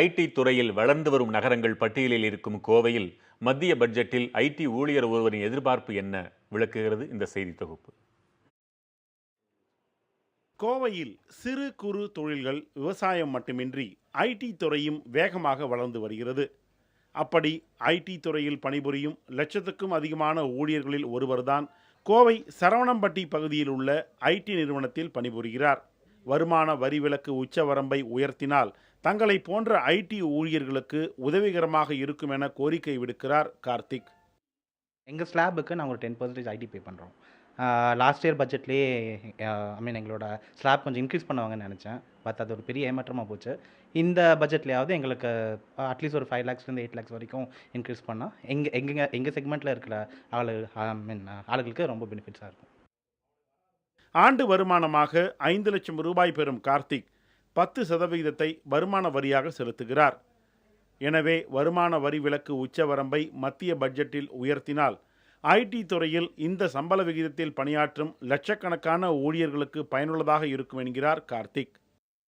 ID துறையில் வளர்ந்து வரும் நகரங்கள் பட்டியலில் இருக்கும் கோவையில் மத்திய பட்ஜெட்டில் ஐடி ஊழியர் ஒருவரின் எதிர்பார்ப்பு என்ன விளக்குகிறது இந்த செய்தி தொகுப்பு. கோவையில் சிறு குறு தொழில்கள், விவசாயம் மட்டுமின்றி ஐடி துறையும் வேகமாக வளர்ந்து வருகிறது. அப்படி ஐடி துறையில் பணிபுரியும் லட்சத்துக்கும் அதிகமான ஊழியர்களில் ஒருவர்தான் கோவை சரவணம்பட்டி பகுதியில் உள்ள ஐடி நிறுவனத்தில் பணிபுரிகிறார். வருமான வரி விலக்கு உச்சவரம்பை உயர்த்தினால் தங்களை போன்ற ஐடி ஊழியர்களுக்கு உதவிகரமாக இருக்கும் என கோரிக்கை விடுக்கிறார் கார்த்திக். எங்கள் ஸ்லாபுக்கு நாங்கள் ஒரு 10% ஐடி பே பண்ணுறோம். லாஸ்ட் இயர் பட்ஜெட்லேயே எங்களோட ஸ்லாப் கொஞ்சம் இன்க்ரீஸ் பண்ணுவாங்கன்னு நினச்சேன். பட் அது ஒரு பெரிய ஏமாற்றமாக போச்சு. இந்த பட்ஜெட்லேயாவது எங்களுக்கு அட்லீஸ்ட் ஒரு 5 lakhsலேருந்து 8 lakhs வரைக்கும் இன்க்ரீஸ் பண்ணால் எங்கள் செக்மெண்ட்டில் இருக்கிற ஆளுகளுக்கு ரொம்ப பெனிஃபிட்ஸாக இருக்கும். ஆண்டு வருமானமாக 5 லட்சம் ரூபாய் பெறும் கார்த்திக் 10% வருமான வரியாக செலுத்துகிறார். எனவே வருமான வரி விலக்கு உச்சவரம்பை மத்திய பட்ஜெட்டில் உயர்த்தினால் ஐடி துறையில் இந்த சம்பள விகிதத்தில் பணியாற்றும் லட்சக்கணக்கான ஊழியர்களுக்கு பயனுள்ளதாக இருக்கும் என்கிறார் கார்த்திக்.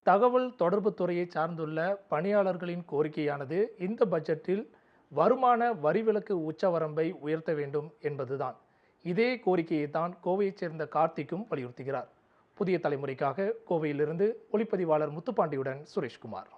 தகவல் தொடர்பு துறையை சார்ந்துள்ள பணியாளர்களின் கோரிக்கையானது இந்த பட்ஜெட்டில் வருமான வரி விலக்கு உச்சவரம்பை உயர்த்த வேண்டும் என்பதுதான். இதே கோரிக்கையை தான் கோவையைச் சேர்ந்த கார்த்திக்கும் வலியுறுத்துகிறார். புதிய தலைமுறைக்காக கோவையிலிருந்து ஒளிப்பதிவாளர் முத்துப்பாண்டியுடன் சுரேஷ்குமார்.